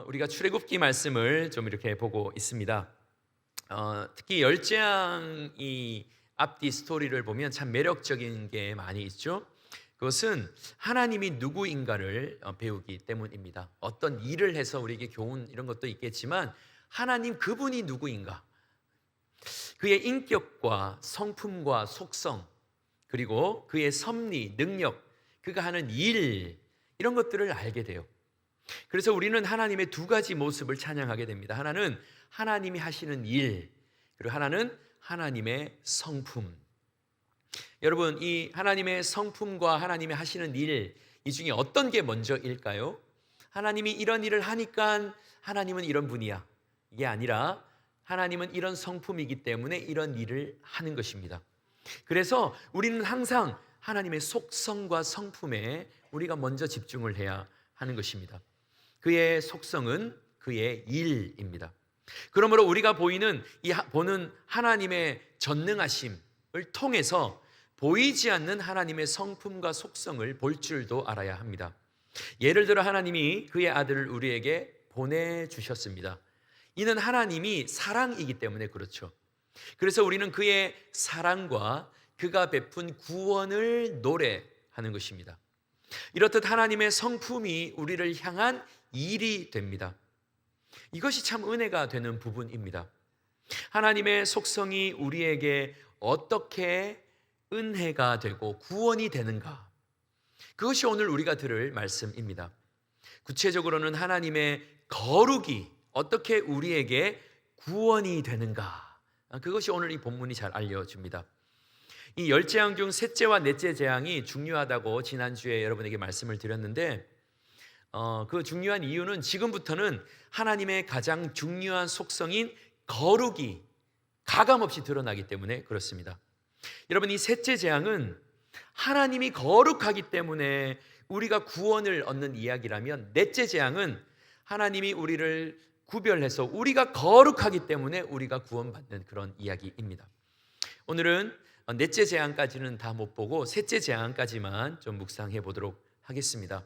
우리가 출애굽기 말씀을 좀 이렇게 보고 있습니다. 특히 열재앙이 앞뒤 스토리를 보면 참 매력적인 게 많이 있죠. 그것은 하나님이 누구인가를 배우기 때문입니다. 어떤 일을 해서 우리에게 교훈 이런 것도 있겠지만 하나님 그분이 누구인가, 그의 인격과 성품과 속성, 그리고 그의 섭리, 능력, 그가 하는 일, 이런 것들을 알게 돼요. 그래서 우리는 하나님의 두 가지 모습을 찬양하게 됩니다. 하나는 하나님이 하시는 일, 그리고 하나는 하나님의 성품. 여러분, 이 하나님의 성품과 하나님이 하시는 일, 이 중에 어떤 게 먼저일까요? 하나님이 이런 일을 하니까 하나님은 이런 분이야, 이게 아니라 하나님은 이런 성품이기 때문에 이런 일을 하는 것입니다. 그래서 우리는 항상 하나님의 속성과 성품에 우리가 먼저 집중을 해야 하는 것입니다. 그의 속성은 그의 일입니다. 그러므로 우리가 보는 하나님의 전능하심을 통해서 보이지 않는 하나님의 성품과 속성을 볼 줄도 알아야 합니다. 예를 들어 하나님이 그의 아들을 우리에게 보내주셨습니다. 이는 하나님이 사랑이기 때문에 그렇죠. 그래서 우리는 그의 사랑과 그가 베푼 구원을 노래하는 것입니다. 이렇듯 하나님의 성품이 우리를 향한 일이 됩니다. 이것이 참 은혜가 되는 부분입니다. 하나님의 속성이 우리에게 어떻게 은혜가 되고 구원이 되는가, 그것이 오늘 우리가 들을 말씀입니다. 구체적으로는 하나님의 거룩이 어떻게 우리에게 구원이 되는가, 그것이 오늘 이 본문이 잘 알려줍니다. 이 열 재앙 중 셋째와 넷째 재앙이 중요하다고 지난주에 여러분에게 말씀을 드렸는데, 그 중요한 이유는 지금부터는 하나님의 가장 중요한 속성인 거룩이 가감없이 드러나기 때문에 그렇습니다. 여러분, 이 셋째 재앙은 하나님이 거룩하기 때문에 우리가 구원을 얻는 이야기라면, 넷째 재앙은 하나님이 우리를 구별해서 우리가 거룩하기 때문에 우리가 구원받는 그런 이야기입니다. 오늘은 넷째 재앙까지는 다 못 보고 셋째 재앙까지만 좀 묵상해 보도록 하겠습니다.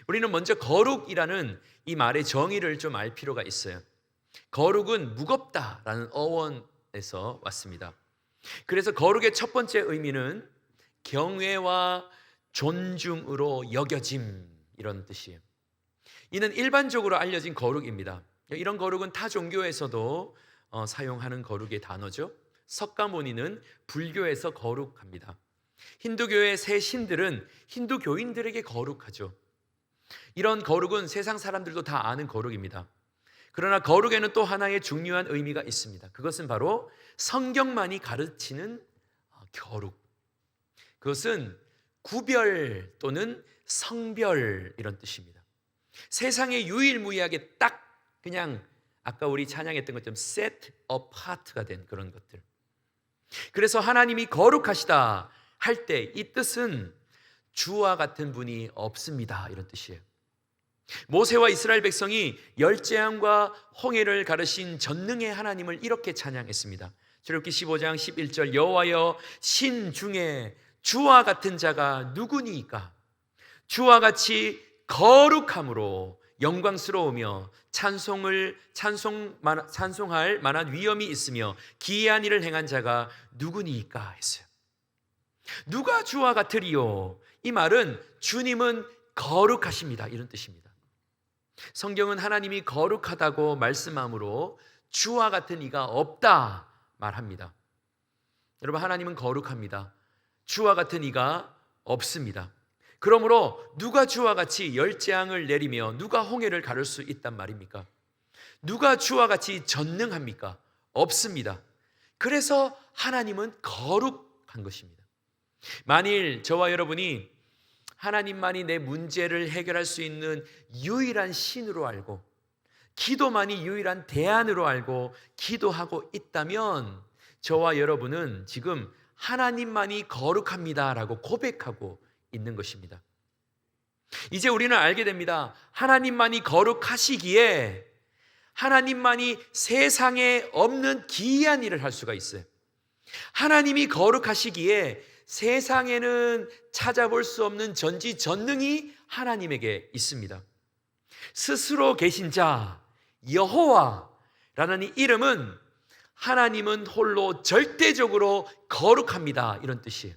우리는 먼저 거룩이라는 이 말의 정의를 좀 알 필요가 있어요. 거룩은 무겁다라는 어원에서 왔습니다. 그래서 거룩의 첫 번째 의미는 경외와 존중으로 여겨짐, 이런 뜻이에요. 이는 일반적으로 알려진 거룩입니다. 이런 거룩은 타 종교에서도 사용하는 거룩의 단어죠. 석가모니는 불교에서 거룩합니다. 힌두교의 세 신들은 힌두 교인들에게 거룩하죠. 이런 거룩은 세상 사람들도 다 아는 거룩입니다. 그러나 거룩에는 또 하나의 중요한 의미가 있습니다. 그것은 바로 성경만이 가르치는 거룩. 그것은 구별 또는 성별, 이런 뜻입니다. 세상에 유일무이하게 딱 그냥 아까 우리 찬양했던 것처럼 set apart가 된 그런 것들. 그래서 하나님이 거룩하시다 할 때 이 뜻은 주와 같은 분이 없습니다, 이런 뜻이에요. 모세와 이스라엘 백성이 열재앙과 홍해를 가르신 전능의 하나님을 이렇게 찬양했습니다. 출애굽기 15장 11절, 여호와여 신 중에 주와 같은 자가 누구니이까? 주와 같이 거룩함으로 영광스러우며 찬송할 만한 위엄이 있으며 기이한 일을 행한 자가 누구니이까 했어요. 누가 주와 같으리요? 이 말은 주님은 거룩하십니다, 이런 뜻입니다. 성경은 하나님이 거룩하다고 말씀함으로 주와 같은 이가 없다 말합니다. 여러분, 하나님은 거룩합니다. 주와 같은 이가 없습니다. 그러므로 누가 주와 같이 열재앙을 내리며 누가 홍해를 가를 수 있단 말입니까? 누가 주와 같이 전능합니까? 없습니다. 그래서 하나님은 거룩한 것입니다. 만일 저와 여러분이 하나님만이 내 문제를 해결할 수 있는 유일한 신으로 알고, 기도만이 유일한 대안으로 알고 기도하고 있다면, 저와 여러분은 지금 하나님만이 거룩합니다라고 고백하고 있는 것입니다. 이제 우리는 알게 됩니다. 하나님만이 거룩하시기에 하나님만이 세상에 없는 기이한 일을 할 수가 있어요. 하나님이 거룩하시기에 세상에는 찾아볼 수 없는 전지전능이 하나님에게 있습니다. 스스로 계신 자 여호와라는 이 이름은 하나님은 홀로 절대적으로 거룩합니다, 이런 뜻이에요.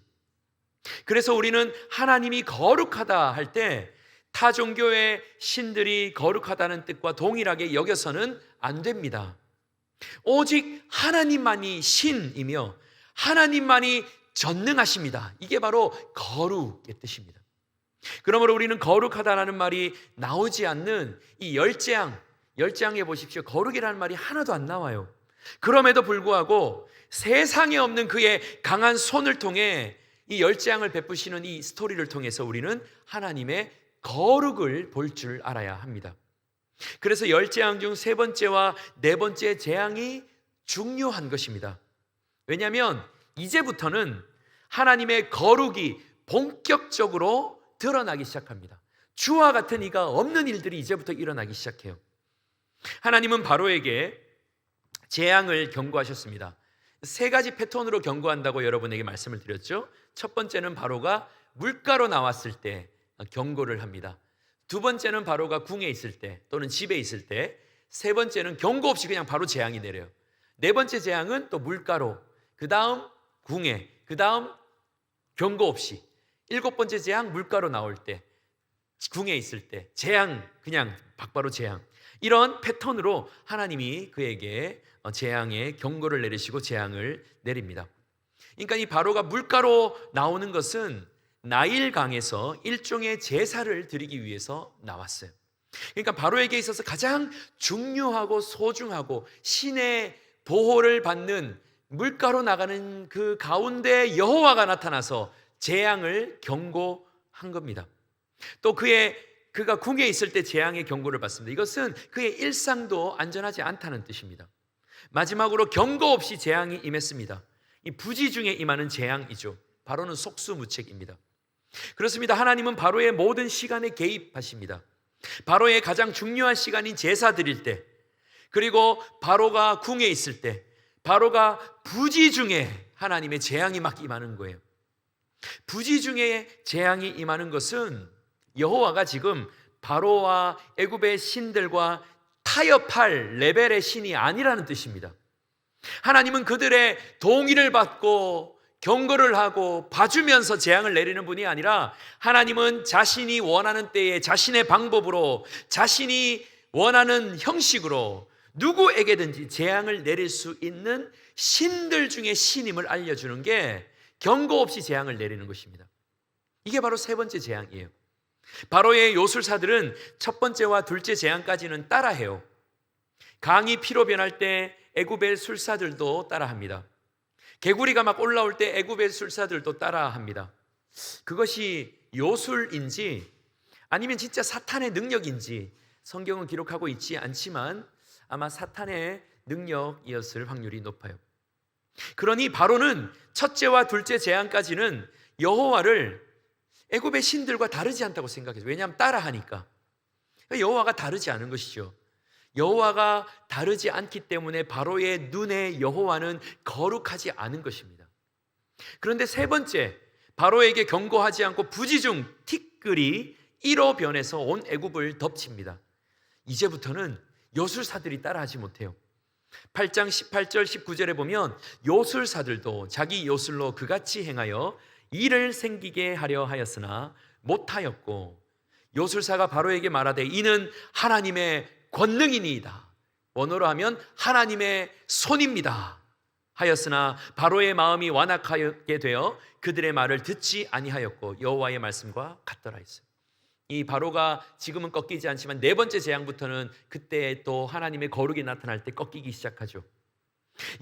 그래서 우리는 하나님이 거룩하다 할 때 타 종교의 신들이 거룩하다는 뜻과 동일하게 여겨서는 안 됩니다. 오직 하나님만이 신이며 하나님만이 전능하십니다. 이게 바로 거룩의 뜻입니다. 그러므로 우리는 거룩하다라는 말이 나오지 않는 이 열재앙에 보십시오. 거룩이라는 말이 하나도 안 나와요. 그럼에도 불구하고 세상에 없는 그의 강한 손을 통해 이 열재앙을 베푸시는 이 스토리를 통해서 우리는 하나님의 거룩을 볼 줄 알아야 합니다. 그래서 열재앙 중 세 번째와 네 번째 재앙이 중요한 것입니다. 왜냐하면 이제부터는 하나님의 거룩이 본격적으로 드러나기 시작합니다. 주와 같은 이가 없는 일들이 이제부터 일어나기 시작해요. 하나님은 바로에게 재앙을 경고하셨습니다. 세 가지 패턴으로 경고한다고 여러분에게 말씀을 드렸죠. 첫 번째는 바로가 물가로 나왔을 때 경고를 합니다. 두 번째는 바로가 궁에 있을 때 또는 집에 있을 때, 세 번째는 경고 없이 그냥 바로 재앙이 내려요. 네 번째 재앙은 또 물가로, 그 다음 궁에, 그 다음 경고 없이, 일곱 번째 재앙 물가로 나올 때, 궁에 있을 때 재앙, 그냥 바로 재앙. 이런 패턴으로 하나님이 그에게 재앙의 경고를 내리시고 재앙을 내립니다. 그러니까 이 바로가 물가로 나오는 것은 나일강에서 일종의 제사를 드리기 위해서 나왔어요. 그러니까 바로에게 있어서 가장 중요하고 소중하고 신의 보호를 받는 물가로 나가는 그 가운데 여호와가 나타나서 재앙을 경고한 겁니다. 또 그가 궁에 있을 때 재앙의 경고를 받습니다. 이것은 그의 일상도 안전하지 않다는 뜻입니다. 마지막으로 경고 없이 재앙이 임했습니다. 이 부지 중에 임하는 재앙이죠. 바로는 속수무책입니다. 그렇습니다. 하나님은 바로의 모든 시간에 개입하십니다. 바로의 가장 중요한 시간인 제사 드릴 때, 그리고 바로가 궁에 있을 때, 바로가 부지 중에 하나님의 재앙이 막 임하는 거예요. 부지 중에 재앙이 임하는 것은 여호와가 지금 바로와 애굽의 신들과 타협할 레벨의 신이 아니라는 뜻입니다. 하나님은 그들의 동의를 받고 경고를 하고 봐주면서 재앙을 내리는 분이 아니라, 하나님은 자신이 원하는 때에 자신의 방법으로, 자신이 원하는 형식으로 누구에게든지 재앙을 내릴 수 있는 신들 중에 신임을 알려주는 게 경고 없이 재앙을 내리는 것입니다. 이게 바로 세 번째 재앙이에요. 바로의 요술사들은 첫 번째와 둘째 재앙까지는 따라해요. 강이 피로 변할 때 애굽의 술사들도 따라합니다. 개구리가 막 올라올 때 애굽의 술사들도 따라합니다. 그것이 요술인지 아니면 진짜 사탄의 능력인지 성경은 기록하고 있지 않지만 아마 사탄의 능력이었을 확률이 높아요. 그러니 바로는 첫째와 둘째 재앙까지는 여호와를 애굽의 신들과 다르지 않다고 생각해요. 왜냐하면 따라하니까. 여호와가 다르지 않은 것이죠. 여호와가 다르지 않기 때문에 바로의 눈에 여호와는 거룩하지 않은 것입니다. 그런데 세 번째, 바로에게 경고하지 않고 부지중 티끌이 1호 변해서 온 애굽을 덮칩니다. 이제부터는 요술사들이 따라하지 못해요. 8장 18절 19절에 보면 요술사들도 자기 요술로 그같이 행하여 일을 생기게 하려 하였으나 못하였고, 요술사가 바로에게 말하되 이는 하나님의 권능이니이다. 원어로 하면 하나님의 손입니다. 하였으나 바로의 마음이 완악하게 되어 그들의 말을 듣지 아니하였고 여호와의 말씀과 같더라 했어요. 이 바로가 지금은 꺾이지 않지만 네 번째 재앙부터는 그때 또 하나님의 거룩이 나타날 때 꺾이기 시작하죠.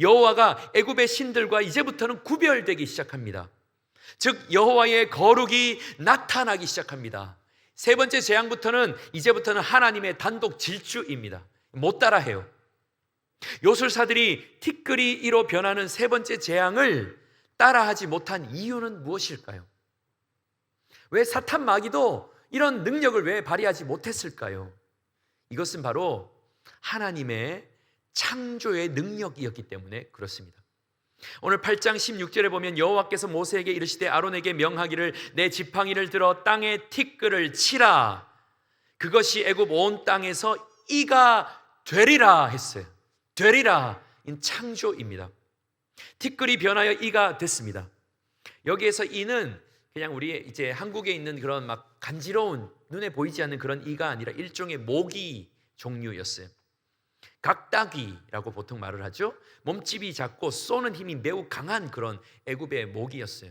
여호와가 애굽의 신들과 이제부터는 구별되기 시작합니다. 즉 여호와의 거룩이 나타나기 시작합니다. 세 번째 재앙부터는 이제부터는 하나님의 단독 질주입니다. 못 따라해요. 요술사들이 티끌이 1호 변하는 세 번째 재앙을 따라하지 못한 이유는 무엇일까요? 왜 사탄 마귀도 이런 능력을 왜 발휘하지 못했을까요? 이것은 바로 하나님의 창조의 능력이었기 때문에 그렇습니다. 오늘 8장 16절에 보면 여호와께서 모세에게 이르시되 아론에게 명하기를 내 지팡이를 들어 땅에 티끌을 치라. 그것이 애굽 온 땅에서 이가 되리라 했어요. 되리라, 창조입니다. 티끌이 변하여 이가 됐습니다. 여기에서 이는 그냥 우리 이제 한국에 있는 그런 막 간지러운 눈에 보이지 않는 그런 이가 아니라 일종의 모기 종류였어요. 각다귀라고 보통 말을 하죠. 몸집이 작고 쏘는 힘이 매우 강한 그런 애굽의 모기였어요.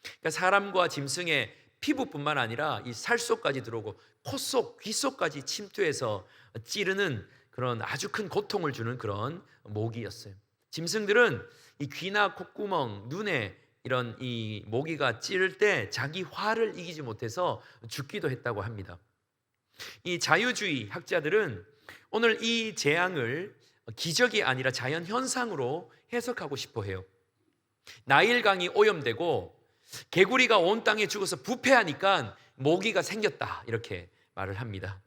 그러니까 사람과 짐승의 피부뿐만 아니라 이 살속까지 들어오고 코 속, 귀 속까지 침투해서 찌르는 그런 아주 큰 고통을 주는 그런 모기였어요. 짐승들은 이 귀나 콧구멍, 눈에 이런 이 모기가 찌를 때 자기 화를 이기지 못해서 죽기도 했다고 합니다. 이 자유주의 학자들은 오늘 이 재앙을 기적이 아니라 자연 현상으로 해석하고 싶어 해요. 나일강이 오염되고 개구리가 온 땅에 죽어서 부패하니까 모기가 생겼다, 이렇게 말을 합니다.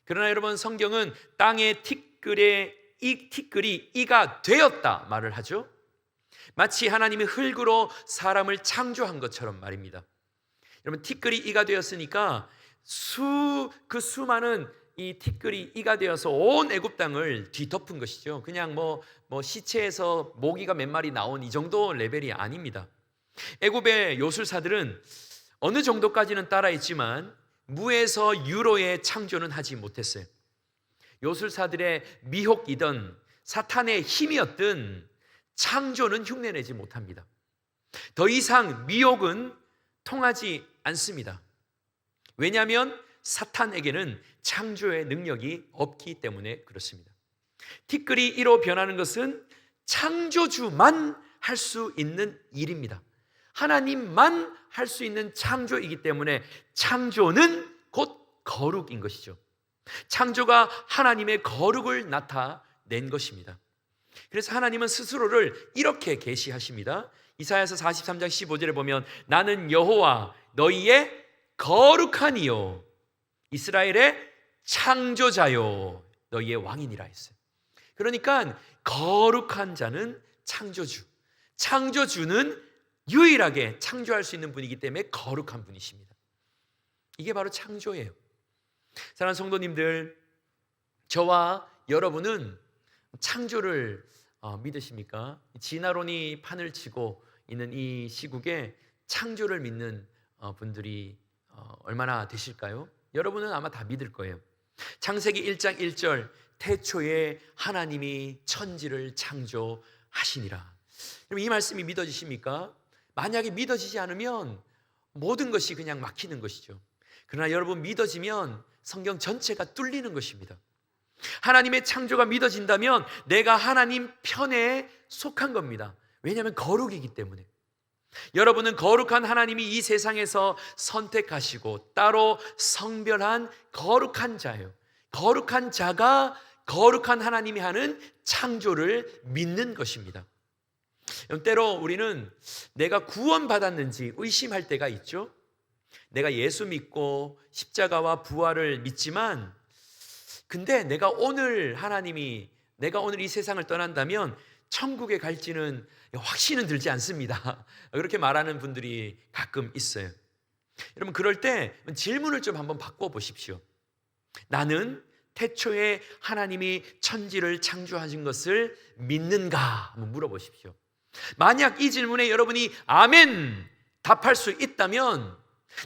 그러나 여러분, 성경은 땅의 티끌이 이가 되었다 말을 하죠. 마치 하나님이 흙으로 사람을 창조한 것처럼 말입니다. 여러분, 티끌이 이가 되었으니까 그 수많은 이 티끌이 이가 되어서 온 애굽 땅을 뒤덮은 것이죠. 그냥 뭐 시체에서 모기가 몇 마리 나온 이 정도 레벨이 아닙니다. 애굽의 요술사들은 어느 정도까지는 따라했지만 무에서 유로의 창조는 하지 못했어요. 요술사들의 미혹이든 사탄의 힘이었든 창조는 흉내내지 못합니다. 더 이상 미혹은 통하지 않습니다. 왜냐하면 사탄에게는 창조의 능력이 없기 때문에 그렇습니다. 티끌이 이로 변하는 것은 창조주만 할 수 있는 일입니다. 하나님만 할 수 있는 창조이기 때문에 창조는 곧 거룩인 것이죠. 창조가 하나님의 거룩을 나타낸 것입니다. 그래서 하나님은 스스로를 이렇게 계시하십니다. 이사야서 43장 15절에 보면 나는 여호와 너희의 거룩한 이요 이스라엘의 창조자요 너희의 왕이니라 했어요. 그러니까 거룩한 자는 창조주, 창조주는 유일하게 창조할 수 있는 분이기 때문에 거룩한 분이십니다. 이게 바로 창조예요. 사랑하는 성도님들, 저와 여러분은 창조를 믿으십니까? 진화론이 판을 치고 있는 이 시국에 창조를 믿는 분들이 얼마나 되실까요? 여러분은 아마 다 믿을 거예요. 창세기 1장 1절 태초에 하나님이 천지를 창조하시니라. 그럼 이 말씀이 믿어지십니까? 만약에 믿어지지 않으면 모든 것이 그냥 막히는 것이죠. 그러나 여러분, 믿어지면 성경 전체가 뚫리는 것입니다. 하나님의 창조가 믿어진다면 내가 하나님 편에 속한 겁니다. 왜냐하면 거룩이기 때문에. 여러분은 거룩한 하나님이 이 세상에서 선택하시고 따로 성별한 거룩한 자예요. 거룩한 자가 거룩한 하나님이 하는 창조를 믿는 것입니다. 때로 우리는 내가 구원받았는지 의심할 때가 있죠. 내가 예수 믿고 십자가와 부활을 믿지만 근데 내가 오늘 이 세상을 떠난다면 천국에 갈지는 확신은 들지 않습니다. 그렇게 말하는 분들이 가끔 있어요. 여러분, 그럴 때 질문을 좀 한번 바꿔보십시오. 나는 태초에 하나님이 천지를 창조하신 것을 믿는가? 한번 물어보십시오. 만약 이 질문에 여러분이 아멘 답할 수 있다면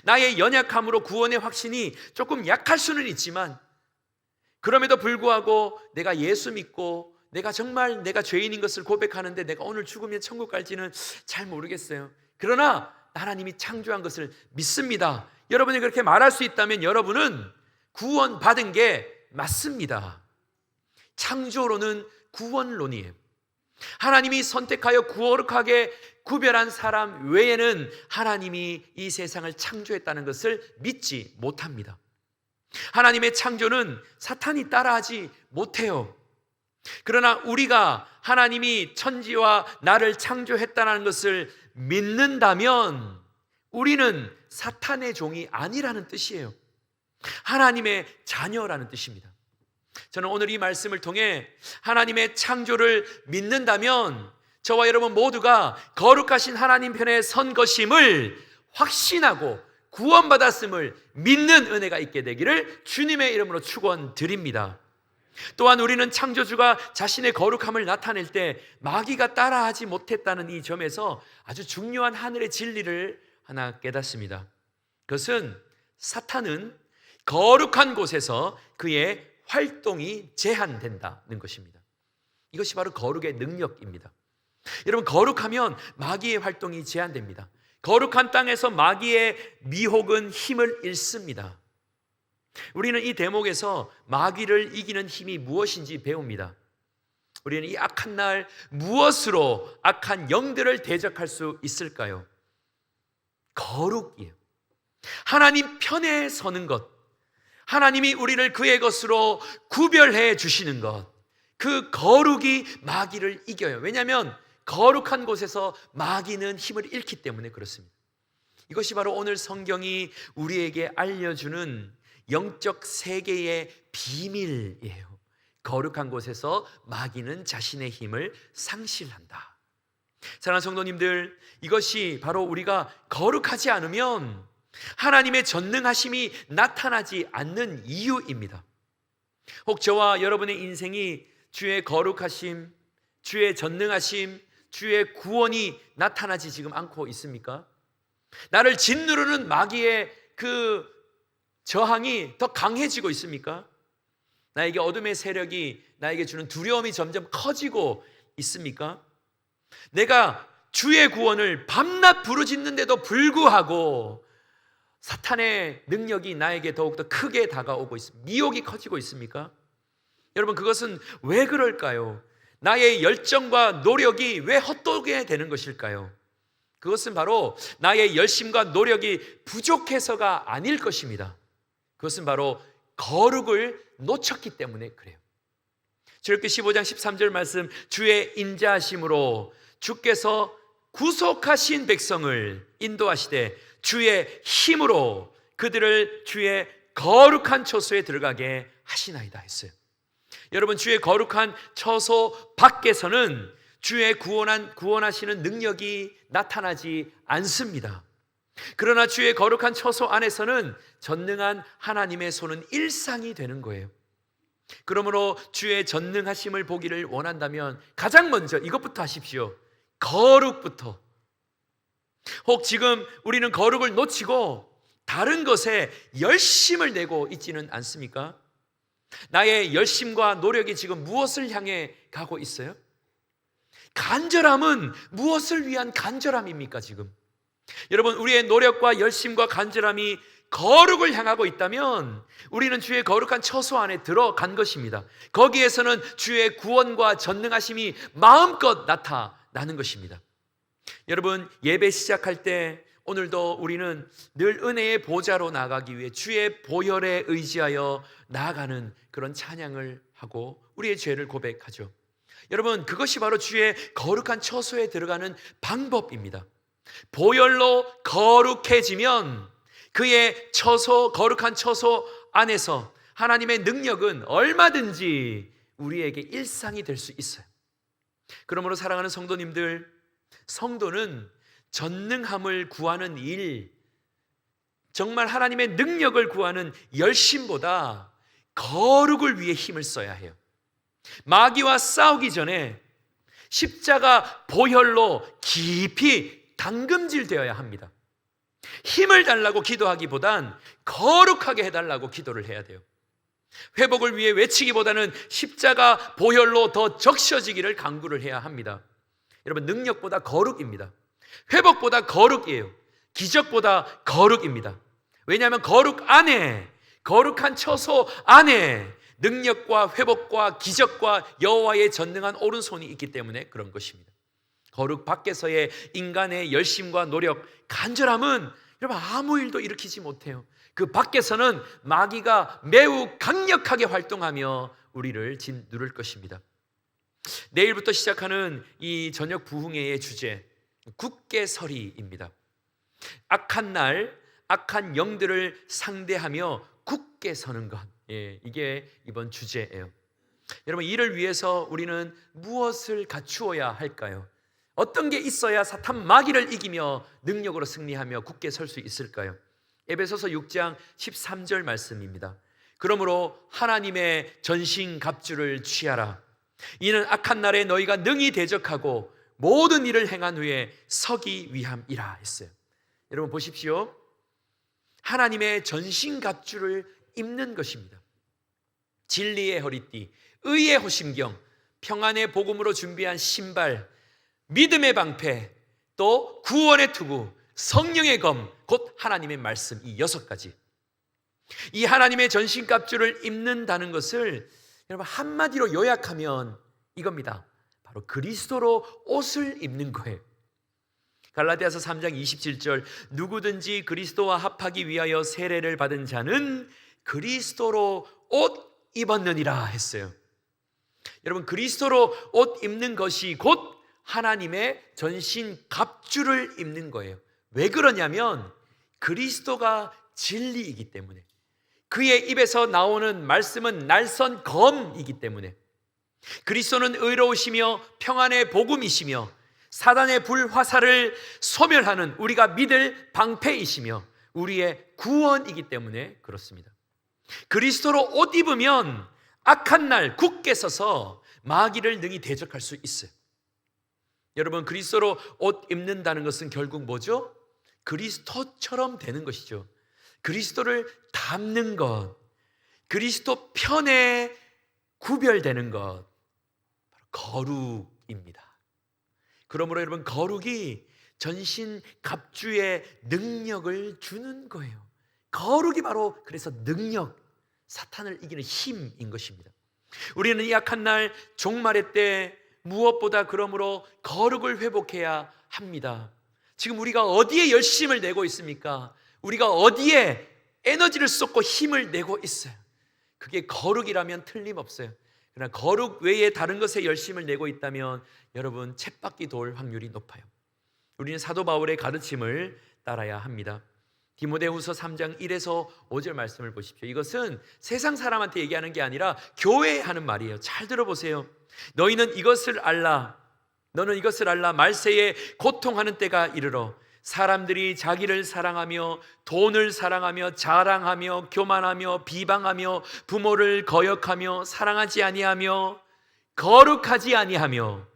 나의 연약함으로 구원의 확신이 조금 약할 수는 있지만 그럼에도 불구하고 내가 예수 믿고 내가 정말 내가 죄인인 것을 고백하는데 내가 오늘 죽으면 천국 갈지는 잘 모르겠어요. 그러나 하나님이 창조한 것을 믿습니다. 여러분이 그렇게 말할 수 있다면 여러분은 구원받은 게 맞습니다. 창조론은 구원론이에요. 하나님이 선택하여 거룩하게 구별한 사람 외에는 하나님이 이 세상을 창조했다는 것을 믿지 못합니다. 하나님의 창조는 사탄이 따라하지 못해요. 그러나 우리가 하나님이 천지와 나를 창조했다는 것을 믿는다면 우리는 사탄의 종이 아니라는 뜻이에요. 하나님의 자녀라는 뜻입니다. 저는 오늘 이 말씀을 통해 하나님의 창조를 믿는다면 저와 여러분 모두가 거룩하신 하나님 편에 선 것임을 확신하고 구원받았음을 믿는 은혜가 있게 되기를 주님의 이름으로 축원드립니다. 또한 우리는 창조주가 자신의 거룩함을 나타낼 때 마귀가 따라하지 못했다는 이 점에서 아주 중요한 하늘의 진리를 하나 깨닫습니다. 그것은 사탄은 거룩한 곳에서 그의 활동이 제한된다는 것입니다. 이것이 바로 거룩의 능력입니다. 여러분, 거룩하면 마귀의 활동이 제한됩니다. 거룩한 땅에서 마귀의 미혹은 힘을 잃습니다. 우리는 이 대목에서 마귀를 이기는 힘이 무엇인지 배웁니다. 우리는 이 악한 날 무엇으로 악한 영들을 대적할 수 있을까요? 거룩이에요. 하나님 편에 서는 것, 하나님이 우리를 그의 것으로 구별해 주시는 것, 그 거룩이 마귀를 이겨요. 왜냐하면 거룩한 곳에서 마귀는 힘을 잃기 때문에 그렇습니다. 이것이 바로 오늘 성경이 우리에게 알려주는 영적 세계의 비밀이에요. 거룩한 곳에서 마귀는 자신의 힘을 상실한다. 사랑하는 성도님들, 이것이 바로 우리가 거룩하지 않으면 하나님의 전능하심이 나타나지 않는 이유입니다. 혹 저와 여러분의 인생이 주의 거룩하심, 주의 전능하심, 주의 구원이 나타나지 지금 않고 있습니까? 나를 짓누르는 마귀의 그 저항이 더 강해지고 있습니까? 나에게 어둠의 세력이 나에게 주는 두려움이 점점 커지고 있습니까? 내가 주의 구원을 밤낮 부르짖는데도 불구하고 사탄의 능력이 나에게 더욱더 크게 다가오고 있습니다. 미혹이 커지고 있습니까? 여러분, 그것은 왜 그럴까요? 나의 열정과 노력이 왜 헛되게 되는 것일까요? 그것은 바로 나의 열심과 노력이 부족해서가 아닐 것입니다. 그것은 바로 거룩을 놓쳤기 때문에 그래요. 출애굽기 15장 13절 말씀, 주의 인자하심으로 주께서 구속하신 백성을 인도하시되 주의 힘으로 그들을 주의 거룩한 처소에 들어가게 하시나이다 했어요. 여러분, 주의 거룩한 처소 밖에서는 주의 구원하시는 능력이 나타나지 않습니다. 그러나 주의 거룩한 처소 안에서는 전능한 하나님의 손은 일상이 되는 거예요. 그러므로 주의 전능하심을 보기를 원한다면 가장 먼저 이것부터 하십시오. 거룩부터. 혹 지금 우리는 거룩을 놓치고 다른 것에 열심을 내고 있지는 않습니까? 나의 열심과 노력이 지금 무엇을 향해 가고 있어요? 간절함은 무엇을 위한 간절함입니까 지금? 여러분, 우리의 노력과 열심과 간절함이 거룩을 향하고 있다면 우리는 주의 거룩한 처소 안에 들어간 것입니다. 거기에서는 주의 구원과 전능하심이 마음껏 나타나는 것입니다. 여러분, 예배 시작할 때 오늘도 우리는 늘 은혜의 보좌로 나가기 위해 주의 보혈에 의지하여 나아가는 그런 찬양을 하고 우리의 죄를 고백하죠. 여러분, 그것이 바로 주의 거룩한 처소에 들어가는 방법입니다. 보혈로 거룩해지면 그의 처소, 거룩한 처소 안에서 하나님의 능력은 얼마든지 우리에게 일상이 될 수 있어요. 그러므로 사랑하는 성도님들, 성도는 전능함을 구하는 일, 정말 하나님의 능력을 구하는 열심보다 거룩을 위해 힘을 써야 해요. 마귀와 싸우기 전에 십자가 보혈로 깊이 담금질 되어야 합니다. 힘을 달라고 기도하기보단 거룩하게 해달라고 기도를 해야 돼요. 회복을 위해 외치기보다는 십자가 보혈로 더 적셔지기를 간구를 해야 합니다. 여러분, 능력보다 거룩입니다. 회복보다 거룩이에요. 기적보다 거룩입니다. 왜냐하면 거룩 안에, 거룩한 처소 안에 능력과 회복과 기적과 여호와의 전능한 오른손이 있기 때문에 그런 것입니다. 거룩 밖에서의 인간의 열심과 노력, 간절함은 여러분 아무 일도 일으키지 못해요. 그 밖에서는 마귀가 매우 강력하게 활동하며 우리를 짓누를 것입니다. 내일부터 시작하는 이 저녁 부흥회의 주제, 굳게 서리입니다. 악한 날, 악한 영들을 상대하며 굳게 서는 것, 이게 이번 주제예요. 여러분, 이를 위해서 우리는 무엇을 갖추어야 할까요? 어떤 게 있어야 사탄 마귀를 이기며 능력으로 승리하며 굳게 설 수 있을까요? 에베소서 6장 13절 말씀입니다. 그러므로 하나님의 전신갑주를 취하라. 이는 악한 날에 너희가 능히 대적하고 모든 일을 행한 후에 서기 위함이라 했어요. 여러분 보십시오. 하나님의 전신갑주를 입는 것입니다. 진리의 허리띠, 의의 호심경, 평안의 복음으로 준비한 신발, 믿음의 방패, 또 구원의 투구, 성령의 검, 곧 하나님의 말씀, 이 6가지. 이 하나님의 전신갑주를 입는다는 것을 여러분 한마디로 요약하면 이겁니다. 바로 그리스도로 옷을 입는 거예요. 갈라디아서 3장 27절, 누구든지 그리스도와 합하기 위하여 세례를 받은 자는 그리스도로 옷 입었느니라 했어요. 여러분 그리스도로 옷 입는 것이 곧 하나님의 전신 갑주를 입는 거예요. 왜 그러냐면 그리스도가 진리이기 때문에, 그의 입에서 나오는 말씀은 날선 검이기 때문에, 그리스도는 의로우시며 평안의 복음이시며 사단의 불화살을 소멸하는 우리가 믿을 방패이시며 우리의 구원이기 때문에 그렇습니다. 그리스도로 옷 입으면 악한 날 굳게 서서 마귀를 능히 대적할 수 있어요. 여러분 그리스도로 옷 입는다는 것은 결국 뭐죠? 그리스도처럼 되는 것이죠. 그리스도를 닮는 것, 그리스도 편에 구별되는 것, 바로 거룩입니다. 그러므로 여러분 거룩이 전신 갑주의 능력을 주는 거예요. 거룩이 바로 그래서 능력, 사탄을 이기는 힘인 것입니다. 우리는 이 악한 날 종말의 때 무엇보다 그러므로 거룩을 회복해야 합니다. 지금 우리가 어디에 열심을 내고 있습니까? 우리가 어디에 에너지를 쏟고 힘을 내고 있어요? 그게 거룩이라면 틀림없어요. 그러나 거룩 외에 다른 것에 열심을 내고 있다면 여러분 쳇바퀴 돌 확률이 높아요. 우리는 사도 바울의 가르침을 따라야 합니다. 디모데후서 3장 1에서 5절 말씀을 보십시오. 이것은 세상 사람한테 얘기하는 게 아니라 교회에 하는 말이에요. 잘 들어보세요. 너는 이것을 알라, 말세에 고통하는 때가 이르러 사람들이 자기를 사랑하며 돈을 사랑하며 자랑하며 교만하며 비방하며 부모를 거역하며 사랑하지 아니하며 거룩하지 아니하며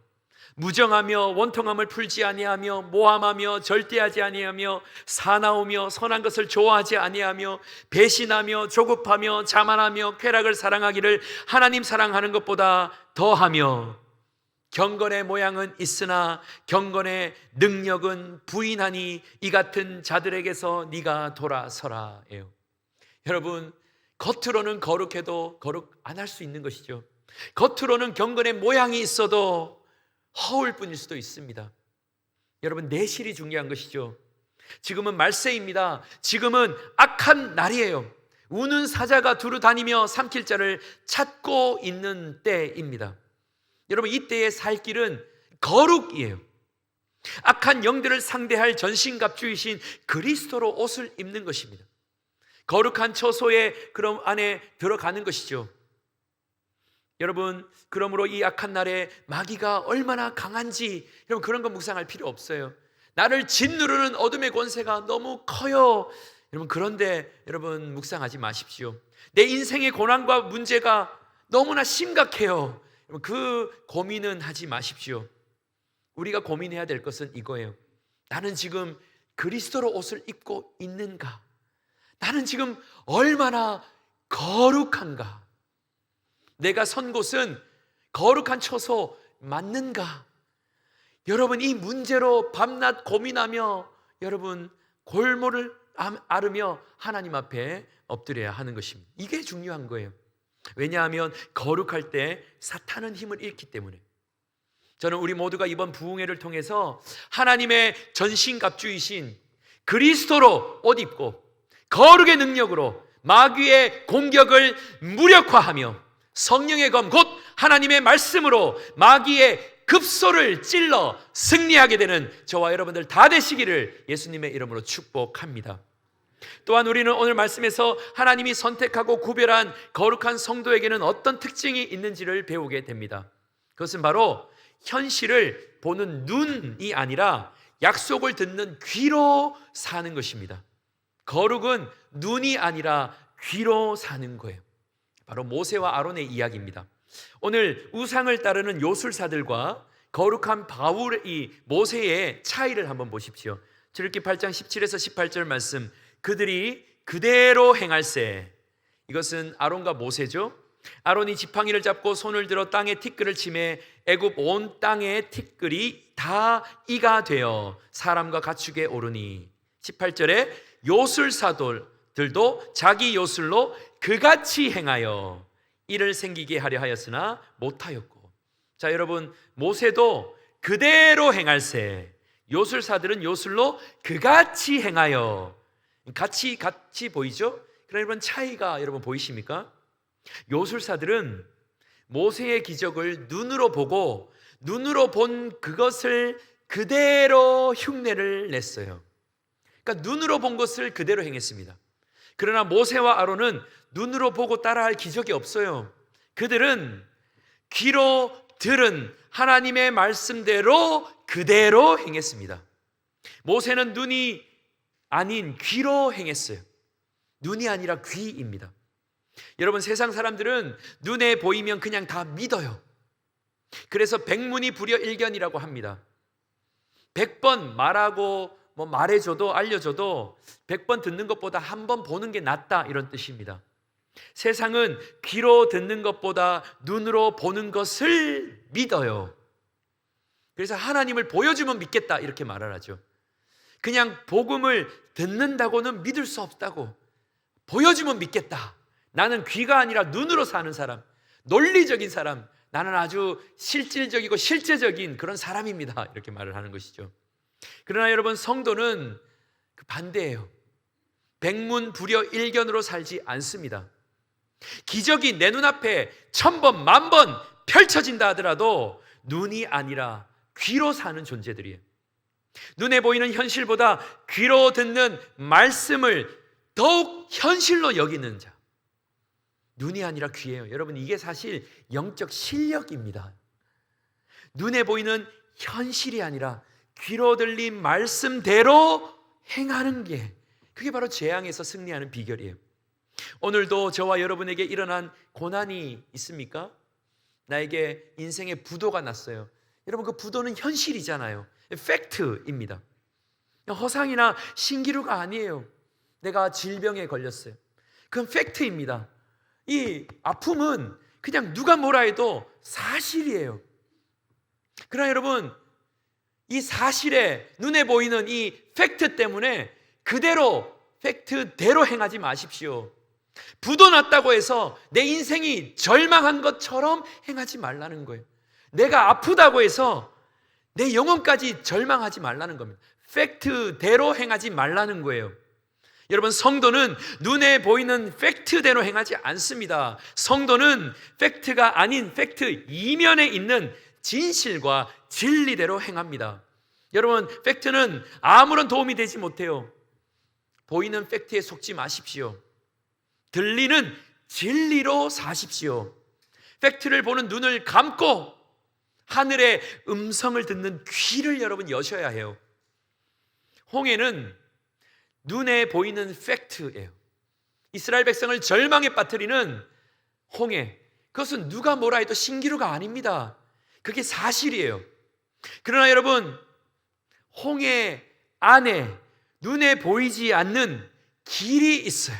무정하며 원통함을 풀지 아니하며 모함하며 절대하지 아니하며 사나우며 선한 것을 좋아하지 아니하며 배신하며 조급하며 자만하며 쾌락을 사랑하기를 하나님 사랑하는 것보다 더하며 경건의 모양은 있으나 경건의 능력은 부인하니 이 같은 자들에게서 네가 돌아서라예요. 여러분 겉으로는 거룩해도 거룩 안 할 수 있는 것이죠. 겉으로는 경건의 모양이 있어도 허울 뿐일 수도 있습니다. 여러분 내실이 중요한 것이죠. 지금은 말세입니다. 지금은 악한 날이에요. 우는 사자가 두루 다니며 삼킬 자를 찾고 있는 때입니다. 여러분 이때의 살 길은 거룩이에요. 악한 영들을 상대할 전신갑주이신 그리스도로 옷을 입는 것입니다. 거룩한 처소에 그럼 안에 들어가는 것이죠. 여러분 그러므로 이 악한 날에 마귀가 얼마나 강한지 여러분 그런 거 묵상할 필요 없어요. 나를 짓누르는 어둠의 권세가 너무 커요. 여러분 그런데 여러분 묵상하지 마십시오. 내 인생의 고난과 문제가 너무나 심각해요. 여러분 그 고민은 하지 마십시오. 우리가 고민해야 될 것은 이거예요. 나는 지금 그리스도로 옷을 입고 있는가? 나는 지금 얼마나 거룩한가? 내가 선 곳은 거룩한 처소 맞는가? 여러분 이 문제로 밤낮 고민하며 여러분 골몰을 앓으며 하나님 앞에 엎드려야 하는 것입니다. 이게 중요한 거예요. 왜냐하면 거룩할 때 사탄은 힘을 잃기 때문에. 저는 우리 모두가 이번 부흥회를 통해서 하나님의 전신갑주이신 그리스도로 옷 입고 거룩의 능력으로 마귀의 공격을 무력화하며 성령의 검 곧 하나님의 말씀으로 마귀의 급소를 찔러 승리하게 되는 저와 여러분들 다 되시기를 예수님의 이름으로 축복합니다. 또한 우리는 오늘 말씀에서 하나님이 선택하고 구별한 거룩한 성도에게는 어떤 특징이 있는지를 배우게 됩니다. 그것은 바로 현실을 보는 눈이 아니라 약속을 듣는 귀로 사는 것입니다. 거룩은 눈이 아니라 귀로 사는 거예요. 바로 모세와 아론의 이야기입니다. 오늘 우상을 따르는 요술사들과 거룩한 바울의 모세의 차이를 한번 보십시오. 출애굽기 8장 17에서 18절 말씀, 그들이 그대로 행할세. 이것은 아론과 모세죠. 아론이 지팡이를 잡고 손을 들어 땅에 티끌을 치매 애굽 온 땅의 티끌이 다 이가 되어 사람과 가축에 오르니. 18절에 요술사들도 자기 요술로 그같이 행하여 이를 생기게 하려 하였으나 못하였고. 자, 여러분, 모세도 그대로 행할세. 요술사들은 요술로 그같이 행하여. 같이 보이죠? 그럼 여러분, 차이가 여러분 보이십니까? 요술사들은 모세의 기적을 눈으로 보고 눈으로 본 그것을 그대로 흉내를 냈어요. 그러니까 눈으로 본 것을 그대로 행했습니다. 그러나 모세와 아론은 눈으로 보고 따라할 기적이 없어요. 그들은 귀로 들은 하나님의 말씀대로 그대로 행했습니다. 모세는 눈이 아닌 귀로 행했어요. 눈이 아니라 귀입니다. 여러분, 세상 사람들은 눈에 보이면 그냥 다 믿어요. 그래서 백문이불여일견이라고 합니다. 100번 말하고 말해줘도 알려줘도 100번 듣는 것보다 한 번 보는 게 낫다, 이런 뜻입니다. 세상은 귀로 듣는 것보다 눈으로 보는 것을 믿어요. 그래서 하나님을 보여주면 믿겠다, 이렇게 말을 하죠. 그냥 복음을 듣는다고는 믿을 수 없다고. 보여주면 믿겠다. 나는 귀가 아니라 눈으로 사는 사람, 논리적인 사람, 나는 아주 실질적이고 실제적인 그런 사람입니다, 이렇게 말을 하는 것이죠. 그러나 여러분, 성도는 그 반대예요. 백문불여일견으로 살지 않습니다. 기적이 내 눈앞에 1000번, 10,000번 펼쳐진다 하더라도 눈이 아니라 귀로 사는 존재들이에요. 눈에 보이는 현실보다 귀로 듣는 말씀을 더욱 현실로 여기는 자, 눈이 아니라 귀예요. 여러분, 이게 사실 영적 실력입니다. 눈에 보이는 현실이 아니라 귀로 들린 말씀대로 행하는 게, 그게 바로 재앙에서 승리하는 비결이에요. 오늘도 저와 여러분에게 일어난 고난이 있습니까? 나에게 인생의 부도가 났어요. 여러분, 그 부도는 현실이잖아요. 팩트입니다. 허상이나 신기루가 아니에요. 내가 질병에 걸렸어요. 그건 팩트입니다. 이 아픔은 그냥 누가 뭐라 해도 사실이에요. 그러나 여러분, 이 사실에 눈에 보이는 이 팩트 때문에 그대로 팩트대로 행하지 마십시오. 부도 났다고 해서 내 인생이 절망한 것처럼 행하지 말라는 거예요. 내가 아프다고 해서 내 영혼까지 절망하지 말라는 겁니다. 팩트대로 행하지 말라는 거예요. 여러분, 성도는 눈에 보이는 팩트대로 행하지 않습니다. 성도는 팩트가 아닌 팩트 이면에 있는 진실과 진리대로 행합니다. 여러분, 팩트는 아무런 도움이 되지 못해요. 보이는 팩트에 속지 마십시오. 들리는 진리로 사십시오. 팩트를 보는 눈을 감고 하늘의 음성을 듣는 귀를 여러분 여셔야 해요. 홍해는 눈에 보이는 팩트예요. 이스라엘 백성을 절망에 빠뜨리는 홍해, 그것은 누가 뭐라 해도 신기루가 아닙니다. 그게 사실이에요. 그러나 여러분, 홍해 안에 눈에 보이지 않는 길이 있어요.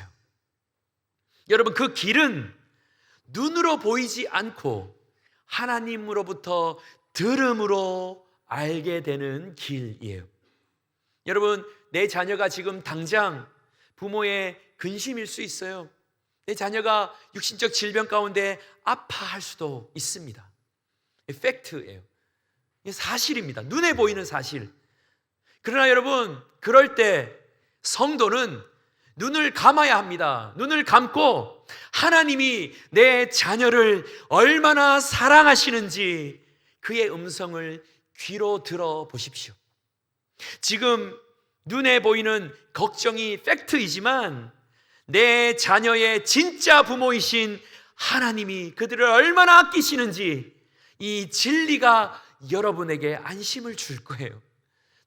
여러분, 그 길은 눈으로 보이지 않고 하나님으로부터 들음으로 알게 되는 길이에요. 여러분, 내 자녀가 지금 당장 부모의 근심일 수 있어요. 내 자녀가 육신적 질병 가운데 아파할 수도 있습니다. 팩트예요. 이게 사실입니다. 눈에 보이는 사실. 그러나 여러분, 그럴 때 성도는 눈을 감아야 합니다. 눈을 감고 하나님이 내 자녀를 얼마나 사랑하시는지 그의 음성을 귀로 들어보십시오. 지금 눈에 보이는 걱정이 팩트이지만 내 자녀의 진짜 부모이신 하나님이 그들을 얼마나 아끼시는지 이 진리가 여러분에게 안심을 줄 거예요.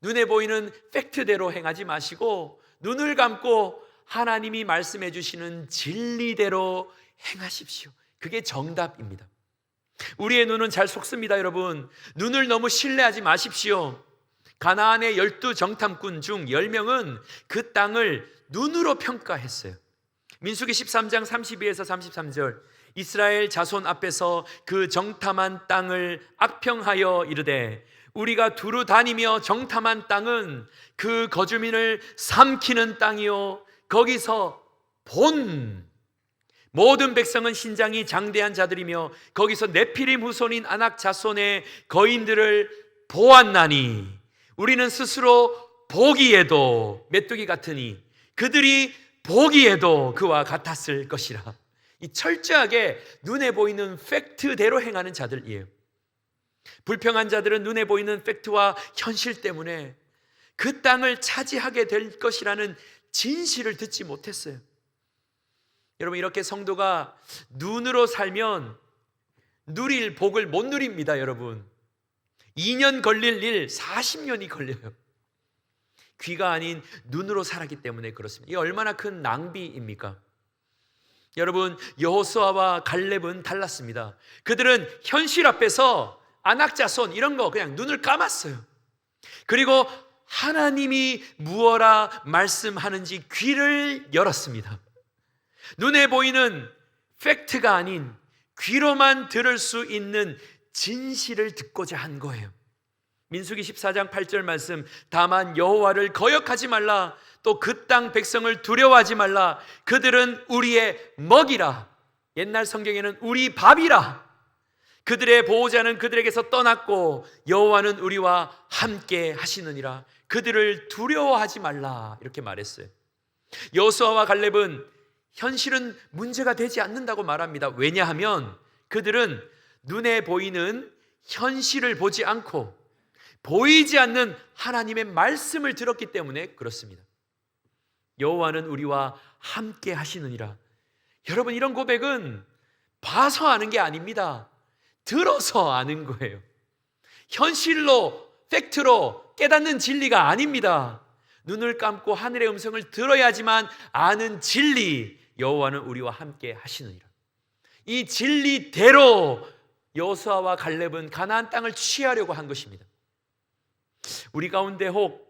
눈에 보이는 팩트대로 행하지 마시고 눈을 감고 하나님이 말씀해 주시는 진리대로 행하십시오. 그게 정답입니다. 우리의 눈은 잘 속습니다. 여러분, 눈을 너무 신뢰하지 마십시오. 가나안의 12정탐꾼 중 10명은 그 땅을 눈으로 평가했어요. 민수기 13장 32에서 33절, 이스라엘 자손 앞에서 그 정탐한 땅을 악평하여 이르되 우리가 두루 다니며 정탐한 땅은 그 거주민을 삼키는 땅이요 거기서 본 모든 백성은 신장이 장대한 자들이며 거기서 네피림 후손인 아낙 자손의 거인들을 보았나니 우리는 스스로 보기에도 메뚜기 같으니 그들이 보기에도 그와 같았을 것이라. 이 철저하게 눈에 보이는 팩트대로 행하는 자들이에요. 불평한 자들은 눈에 보이는 팩트와 현실 때문에 그 땅을 차지하게 될 것이라는 진실을 듣지 못했어요. 여러분, 이렇게 성도가 눈으로 살면 누릴 복을 못 누립니다. 여러분, 2년 걸릴 일 40년이 걸려요. 귀가 아닌 눈으로 살았기 때문에 그렇습니다. 이게 얼마나 큰 낭비입니까? 여러분, 여호수아와 갈렙은 달랐습니다. 그들은 현실 앞에서 안악자손 이런 거 그냥 눈을 감았어요. 그리고 하나님이 무엇라 말씀하는지 귀를 열었습니다. 눈에 보이는 팩트가 아닌 귀로만 들을 수 있는 진실을 듣고자 한 거예요. 민수기 14장 8절 말씀, 다만 여호와를 거역하지 말라, 또 그 땅 백성을 두려워하지 말라, 그들은 우리의 먹이라. 옛날 성경에는 우리 밥이라. 그들의 보호자는 그들에게서 떠났고 여호와는 우리와 함께 하시느니라. 그들을 두려워하지 말라, 이렇게 말했어요. 여호수아와 갈렙은 현실은 문제가 되지 않는다고 말합니다. 왜냐하면 그들은 눈에 보이는 현실을 보지 않고 보이지 않는 하나님의 말씀을 들었기 때문에 그렇습니다. 여호와는 우리와 함께 하시느니라. 여러분, 이런 고백은 봐서 아는 게 아닙니다. 들어서 아는 거예요. 현실로, 팩트로 깨닫는 진리가 아닙니다. 눈을 감고 하늘의 음성을 들어야지만 아는 진리, 여호와는 우리와 함께 하시느니라. 이 진리대로 여호수아와 갈렙은 가나안 땅을 취하려고 한 것입니다. 우리 가운데 혹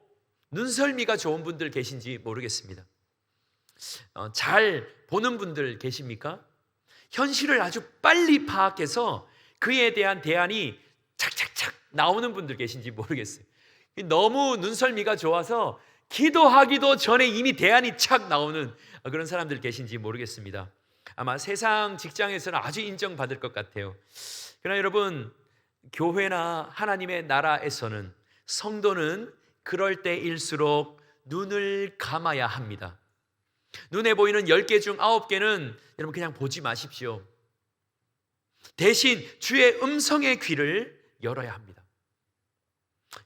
눈썰미가 좋은 분들 계신지 모르겠습니다. 잘 보는 분들 계십니까? 현실을 아주 빨리 파악해서 그에 대한 대안이 착착착 나오는 분들 계신지 모르겠어요. 너무 눈썰미가 좋아서 기도하기도 전에 이미 대안이 착 나오는 그런 사람들 계신지 모르겠습니다. 아마 세상 직장에서는 아주 인정받을 것 같아요. 그러나 여러분, 교회나 하나님의 나라에서는 성도는 그럴 때일수록 눈을 감아야 합니다. 눈에 보이는 10개 중 9개는 여러분 그냥 보지 마십시오. 대신 주의 음성의 귀를 열어야 합니다.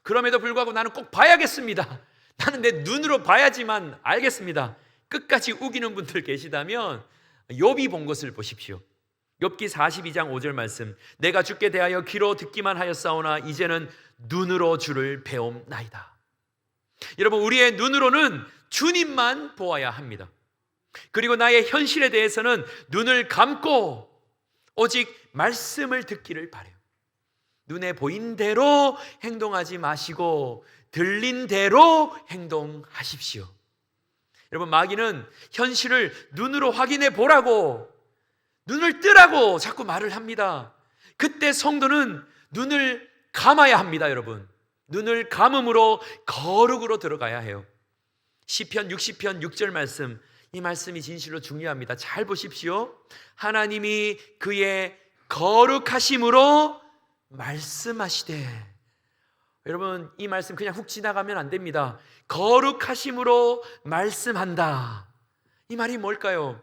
그럼에도 불구하고 나는 꼭 봐야겠습니다. 나는 내 눈으로 봐야지만 알겠습니다. 끝까지 우기는 분들 계시다면 욥이 본 것을 보십시오. 욥기 42장 5절 말씀, 내가 주께 대하여 귀로 듣기만 하였사오나 이제는 눈으로 주를 배움나이다. 여러분, 우리의 눈으로는 주님만 보아야 합니다. 그리고 나의 현실에 대해서는 눈을 감고 오직 말씀을 듣기를 바라요. 눈에 보인 대로 행동하지 마시고 들린 대로 행동하십시오. 여러분, 마귀는 현실을 눈으로 확인해 보라고, 눈을 뜨라고 자꾸 말을 합니다. 그때 성도는 눈을 감아야 합니다. 여러분, 눈을 감음으로 거룩으로 들어가야 해요. 시편 60편 6절 말씀, 이 말씀이 진실로 중요합니다. 잘 보십시오. 하나님이 그의 거룩하심으로 말씀하시되, 여러분, 이 말씀 그냥 훅 지나가면 안 됩니다. 거룩하심으로 말씀한다. 이 말이 뭘까요?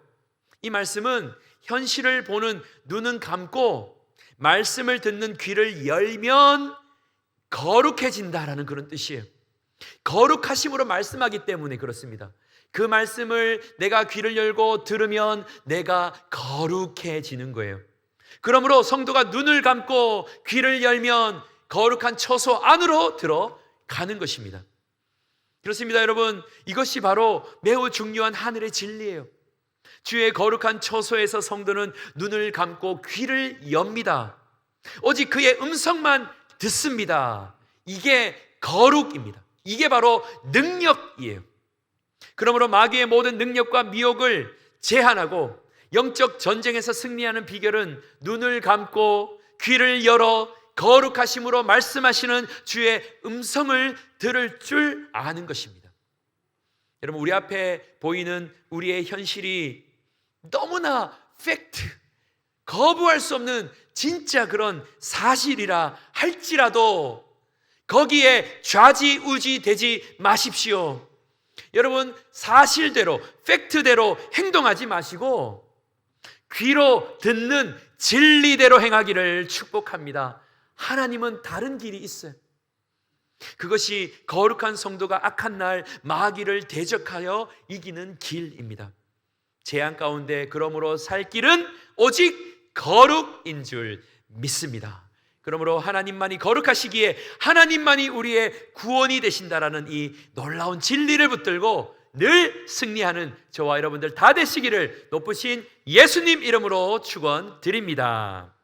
이 말씀은 현실을 보는 눈은 감고 말씀을 듣는 귀를 열면 거룩해진다라는 그런 뜻이에요. 거룩하심으로 말씀하기 때문에 그렇습니다. 그 말씀을 내가 귀를 열고 들으면 내가 거룩해지는 거예요. 그러므로 성도가 눈을 감고 귀를 열면 거룩한 처소 안으로 들어가는 것입니다. 그렇습니다, 여러분. 이것이 바로 매우 중요한 하늘의 진리예요. 주의 거룩한 처소에서 성도는 눈을 감고 귀를 엽니다. 오직 그의 음성만 듣습니다. 이게 거룩입니다. 이게 바로 능력이에요. 그러므로 마귀의 모든 능력과 미혹을 제한하고 영적 전쟁에서 승리하는 비결은 눈을 감고 귀를 열어 거룩하심으로 말씀하시는 주의 음성을 들을 줄 아는 것입니다. 여러분, 우리 앞에 보이는 우리의 현실이 너무나 팩트, 거부할 수 없는 진짜 그런 사실이라 할지라도 거기에 좌지우지 되지 마십시오. 여러분, 사실대로, 팩트대로 행동하지 마시고 귀로 듣는 진리대로 행하기를 축복합니다. 하나님은 다른 길이 있어요. 그것이 거룩한 성도가 악한 날 마귀를 대적하여 이기는 길입니다. 재앙 가운데 그러므로 살 길은 오직 거룩인 줄 믿습니다. 그러므로 하나님만이 거룩하시기에 하나님만이 우리의 구원이 되신다라는 이 놀라운 진리를 붙들고 늘 승리하는 저와 여러분들 다 되시기를 높으신 예수님 이름으로 축원드립니다.